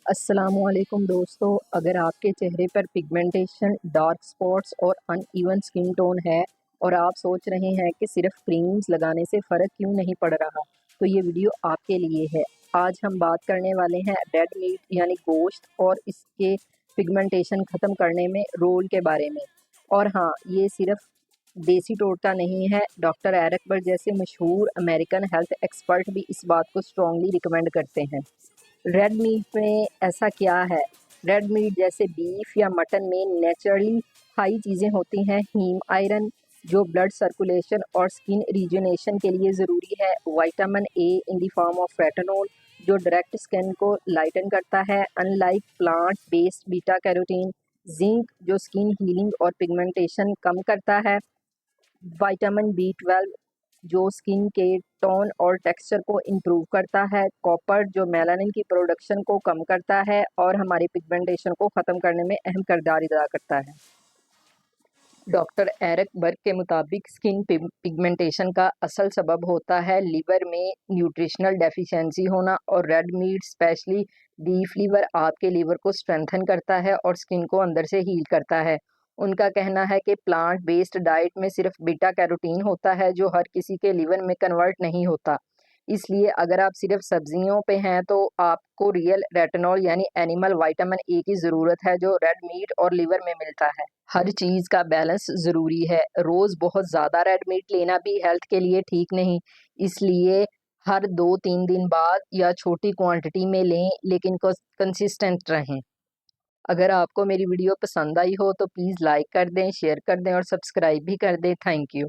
अस्सलामुअलैकुम दोस्तों, अगर आपके चेहरे पर पिगमेंटेशन, डार्क स्पॉट्स और अनइवन स्किन टोन है और आप सोच रहे हैं कि सिर्फ क्रीम्स लगाने से फ़र्क क्यों नहीं पड़ रहा, तो ये वीडियो आपके लिए है। आज हम बात करने वाले हैं रेड मीट यानी गोश्त और इसके पिगमेंटेशन ख़त्म करने में रोल के बारे में। और हाँ, ये सिर्फ देसी टोटका नहीं है। डॉक्टर एरिक बर्ग जैसे मशहूर अमेरिकन हेल्थ एक्सपर्ट भी इस बात को स्ट्रॉन्गली रिकमेंड करते हैं। रेड मीट में ऐसा क्या है? रेड मीट जैसे बीफ या मटन में नेचुरली हाई चीज़ें होती हैं। हीम आयरन जो ब्लड सर्कुलेशन और स्किन रिजुनेशन के लिए ज़रूरी है। Vitamin A in the form of retinol जो डायरेक्ट स्किन को लाइटन करता है। Unlike plant based beta carotene. Zinc जो स्किन हीलिंग और पिगमेंटेशन कम करता है। विटामिन बी 12 जो स्किन के टोन और टेक्सचर को इम्प्रूव करता है। कॉपर जो मेलानिन की प्रोडक्शन को कम करता है और हमारी पिगमेंटेशन को ख़त्म करने में अहम किरदार अदा करता है। डॉक्टर एरिक बर्ग के मुताबिक स्किन पिगमेंटेशन का असल सबब होता है लिवर में न्यूट्रिशनल डेफिशिएंसी होना, और red meat specially beef liver आपके लिवर को स्ट्रेंथन करता है और स्किन को अंदर से हील करता है। उनका कहना है कि प्लांट बेस्ड डाइट में सिर्फ बीटा कैरोटीन होता है जो हर किसी के लिवर में कन्वर्ट नहीं होता। इसलिए अगर आप सिर्फ सब्जियों पे हैं तो आपको रियल रेटिनॉल यानी एनिमल विटामिन ए की ज़रूरत है जो रेड मीट और लिवर में मिलता है। हर चीज़ का बैलेंस ज़रूरी है। रोज़ बहुत ज़्यादा रेड मीट लेना भी हेल्थ के लिए ठीक नहीं। इसलिए हर 2-3 दिन बाद या छोटी क्वांटिटी में लें, लेकिन कंसिस्टेंट रहें। अगर आपको मेरी वीडियो पसंद आई हो तो प्लीज़ लाइक कर दें, शेयर कर दें और सब्सक्राइब भी कर दें। Thank you.